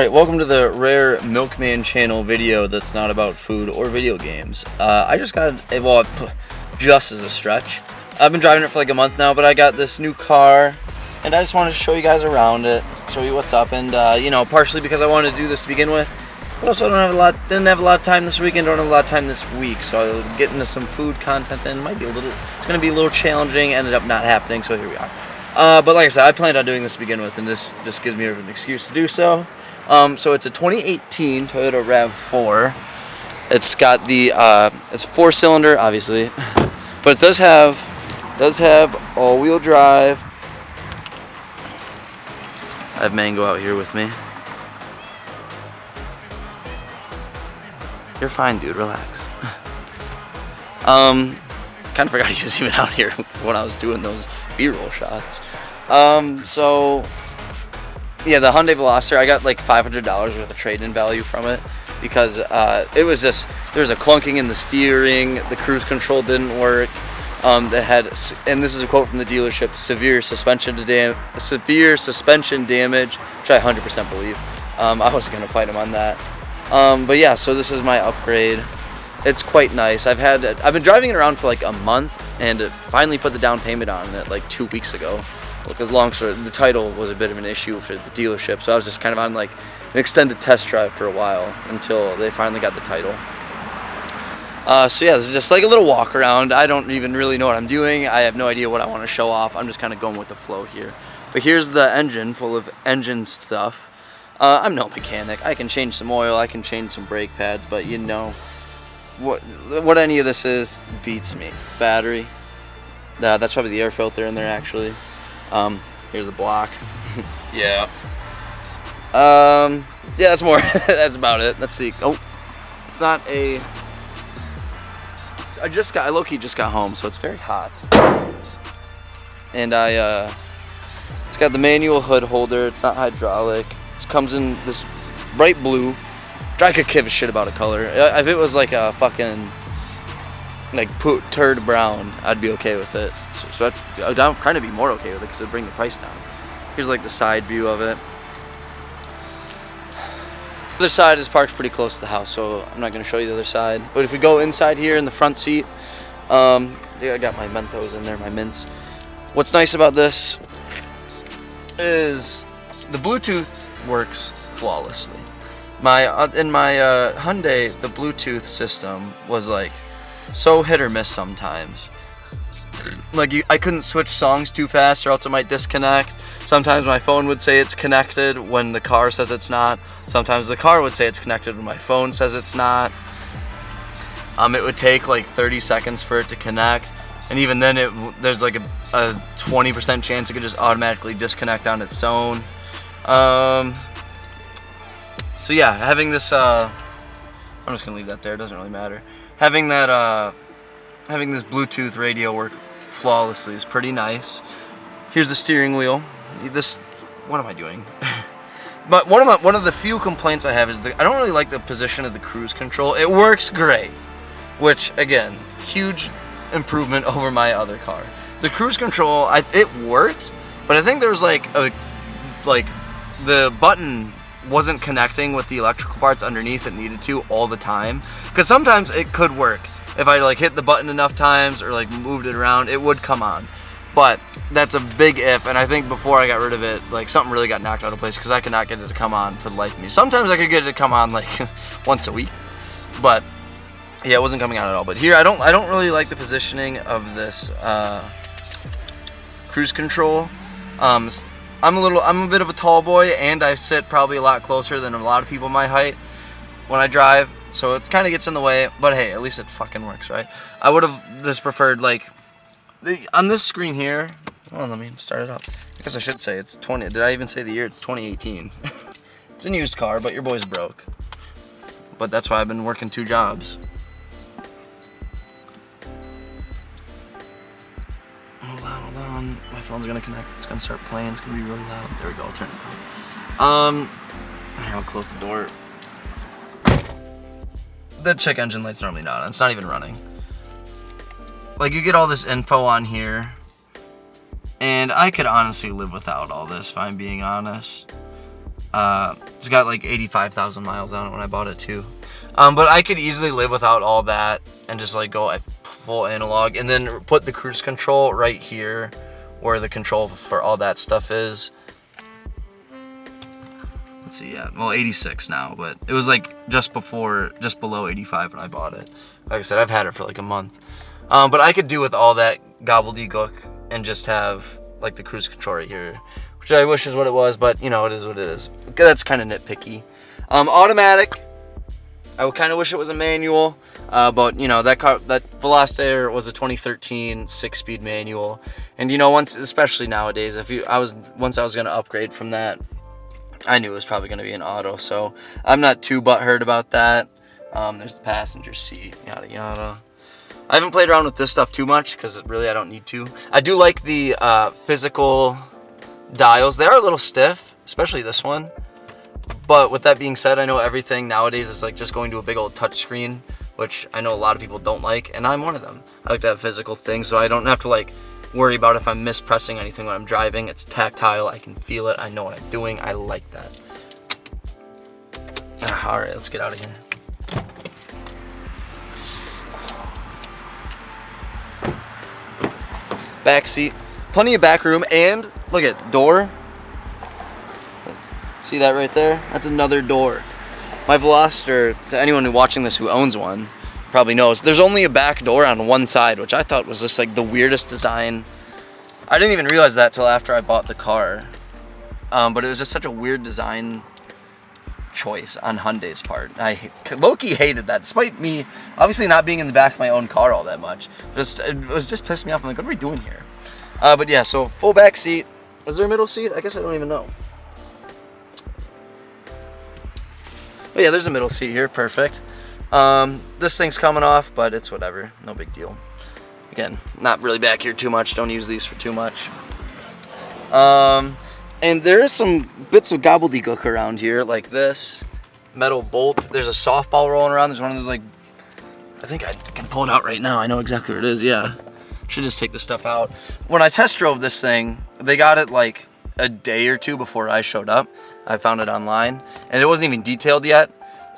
Alright, welcome to the Rare Milkman channel video that's not about food or video games. I just got, well, just as a stretch. I've been driving it for like a month now, but I got this new car, and I just wanted to show you guys around it, show you what's up, and, you know, partially because I wanted to do this to begin with, but also didn't have a lot of time this weekend, don't have a lot of time this week, so I'll get into some food content, and it's going to be a little challenging, ended up not happening, so here we are. But like I said, I planned on doing this to begin with, and this just gives me an excuse to do so. So it's a 2018 Toyota RAV4. It's got the it's 4-cylinder, obviously, but it does have all-wheel drive. I have Mango out here with me. You're fine, dude. Relax. Kind of forgot he was even out here when I was doing those B-roll shots. So yeah, the Hyundai Veloster, I got like $500 worth of trade-in value from it because it was just, there was a clunking in the steering, the cruise control didn't work. It had, and this is a quote from the dealership, severe suspension damage, which I 100% believe. I wasn't gonna fight him on that. But yeah, so this is my upgrade. It's quite nice. I've been driving it around for like a month, and finally put the down payment on it like 2 weeks ago. Because the title was a bit of an issue for the dealership, so I was just kind of on like an extended test drive for a while until they finally got the title. So yeah, this is just like a little walk around. I don't even really know what I'm doing. I have no idea what I want to show off. I'm just kind of going with the flow here. But here's the engine full of engine stuff. I'm no mechanic. I can change some oil, I can change some brake pads, but you know, what any of this is beats me. Battery. That's probably the air filter in there actually. Here's the block. Yeah. Yeah, that's more. That's about it. Let's see. Oh, it's not a. I low-key just got home, so it's very hot. And it's got the manual hood holder. It's not hydraulic. It comes in this bright blue. I could give a shit about a color. If it was like a fucking turd brown, I'd be okay with it. So I'd kind of be more okay with it because it'd bring the price down. Here's like the side view of it. The other side is parked pretty close to the house, so I'm not going to show you the other side. But if we go inside here in the front seat, yeah, I got my Mentos in there, my mints. What's nice about this is the Bluetooth works flawlessly. In my Hyundai, the Bluetooth system was like so hit or miss sometimes. Like I couldn't switch songs too fast or else it might disconnect. Sometimes my phone would say it's connected when the car says it's not. Sometimes the car would say it's connected when my phone says it's not. It would take like 30 seconds for it to connect, and even then there's like a 20% chance it could just automatically disconnect on its own. So yeah, having this, I'm just gonna leave that there, it doesn't really matter. Having that, having this Bluetooth radio work flawlessly is pretty nice. Here's the steering wheel. What am I doing? But one of the few complaints I have is I don't really like the position of the cruise control. It works great, which again, huge improvement over my other car. The cruise control, it worked, but I think there was like the button wasn't connecting with the electrical parts underneath it needed to all the time. Because sometimes it could work. If I like hit the button enough times or like moved it around, it would come on. But that's a big if, and I think before I got rid of it, like something really got knocked out of place because I could not get it to come on for the life of me. Sometimes I could get it to come on like once a week, but yeah, it wasn't coming on at all. But here, I don't really like the positioning of this cruise control. I'm a bit of a tall boy, and I sit probably a lot closer than a lot of people my height when I drive, so it kind of gets in the way, but hey, at least it fucking works, right? I would have just preferred, like, on this screen here, well, let me start it up. I guess I should say it's 20, did I even say the year? It's 2018. It's a used car, but your boy's broke. But that's why I've been working 2 jobs. Hold on, my phone's gonna connect, it's gonna start playing, it's gonna be really loud. There we go, I'll turn it down. Here, I'll close the door. The check engine light's normally not on, it's not even running. Like, you get all this info on here, and I could honestly live without all this, if I'm being honest. It's got like 85,000 miles on it when I bought it too. But I could easily live without all that and just like go full analog, and then put the cruise control right here where the control for all that stuff is. Let's see, yeah, well, 86 now, but it was like just below 85 when I bought it. Like I said, I've had it for like a month. But I could do with all that gobbledygook and just have like the cruise control right here, which I wish is what it was, but you know, it is what it is. That's kind of nitpicky. Automatic, I would kind of wish it was a manual, but you know, that Veloster was a 2013 6-speed manual, and you know, especially nowadays, once I was gonna upgrade from that, I knew it was probably gonna be an auto, so I'm not too butthurt about that. There's the passenger seat, yada yada. I haven't played around with this stuff too much because really I don't need to. I do like the physical dials. They are a little stiff, especially this one. But with that being said, I know everything nowadays is like just going to a big old touch screen, which I know a lot of people don't like, and I'm one of them. I like to have physical things, so I don't have to like worry about if I'm mispressing anything when I'm driving. It's tactile, I can feel it, I know what I'm doing, I like that. Alright, let's get out of here. Back seat, plenty of back room, and look at door. See that right there? That's another door. My Veloster, to anyone watching this who owns one, probably knows, there's only a back door on one side, which I thought was just like the weirdest design. I didn't even realize that till after I bought the car. But it was just such a weird design choice on Hyundai's part. I low-key hated that, despite me obviously not being in the back of my own car all that much. It was just pissing me off. I'm like, what are we doing here? But yeah, so full back seat. Is there a middle seat? I guess I don't even know. Oh yeah, there's a middle seat here, perfect. This thing's coming off, but it's whatever, no big deal. Again, not really back here too much, don't use these for too much. And there is some bits of gobbledygook around here, like this metal bolt. There's a softball rolling around, there's one of those like, I think I can pull it out right now, I know exactly where it is, yeah. Should just take this stuff out. When I test drove this thing, they got it like a day or two before I showed up. I found it online, and it wasn't even detailed yet.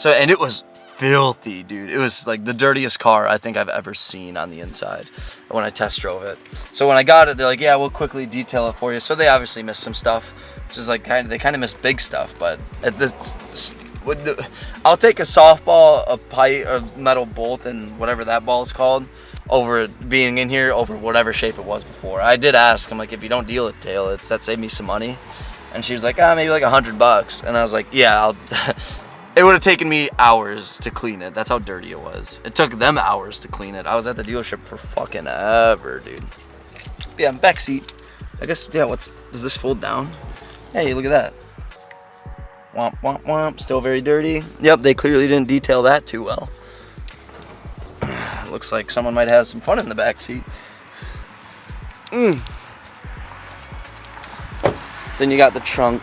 And it was filthy, dude. It was like the dirtiest car I think I've ever seen on the inside when I test drove it. So when I got it, they're like, yeah, we'll quickly detail it for you. So they obviously missed some stuff, which is like they kind of missed big stuff. But I'll take a softball, a pipe, a metal bolt, and whatever that ball is called, over it being in here over whatever shape it was before. I did ask, I'm like, if you don't detail it, that saved me some money. And she was like, maybe like $100. And I was like, yeah, it would have taken me hours to clean it. That's how dirty it was. It took them hours to clean it. I was at the dealership for fucking ever, dude. But yeah, back seat. I guess, yeah, does this fold down? Hey, look at that. Womp, womp, womp. Still very dirty. Yep, they clearly didn't detail that too well. Looks like someone might have some fun in the back seat. Then you got the trunk.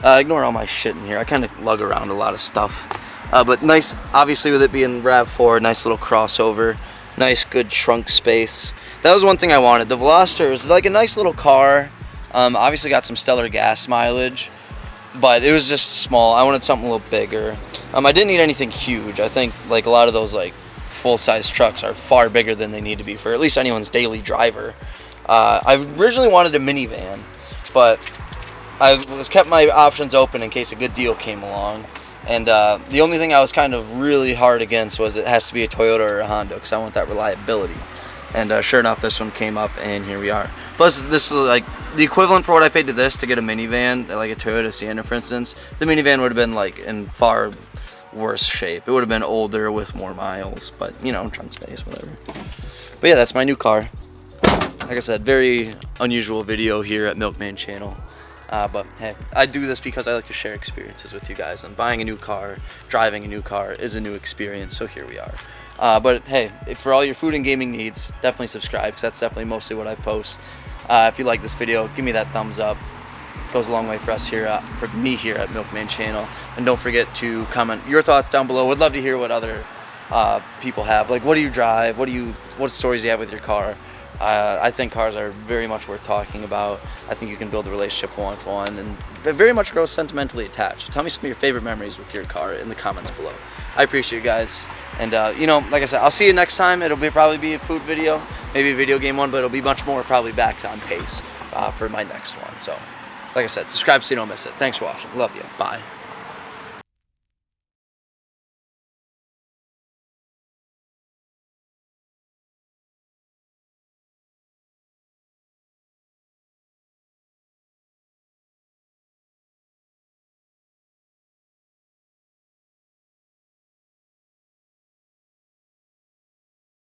Ignore all my shit in here. I kind of lug around a lot of stuff. But nice, obviously with it being RAV4, nice little crossover. Nice, good trunk space. That was one thing I wanted. The Veloster is like a nice little car. Obviously got some stellar gas mileage, but it was just small. I wanted something a little bigger. I didn't need anything huge. I think like a lot of those like full-size trucks are far bigger than they need to be for at least anyone's daily driver. I originally wanted a minivan, but I kept my options open in case a good deal came along. And the only thing I was kind of really hard against was it has to be a Toyota or a Honda, because I want that reliability. And sure enough, this one came up, and here we are. Plus, this is like the equivalent for what I paid to this to get a minivan, like a Toyota Sienna, for instance. The minivan would have been like in far worse shape. It would have been older with more miles, but you know, trunk space, whatever. But yeah, that's my new car. Like I said, very unusual video here at Milkman Channel. But hey, I do this because I like to share experiences with you guys, and buying a new car, driving a new car is a new experience, so here we are. But hey, for all your food and gaming needs, definitely subscribe, because that's definitely mostly what I post. If you like this video, give me that thumbs up. It goes a long way for us here, for me here at Milkman Channel. And don't forget to comment your thoughts down below. Would love to hear what other people have. Like, what do you drive? What stories do you have with your car? I think cars are very much worth talking about. I think you can build a relationship one with one and very much grow sentimentally attached. Tell me some of your favorite memories with your car in the comments below. I appreciate you guys. And, you know, like I said, I'll see you next time. It'll probably be a food video, maybe a video game one, but it'll be much more probably back on pace for my next one. So, like I said, subscribe so you don't miss it. Thanks for watching. Love you. Bye.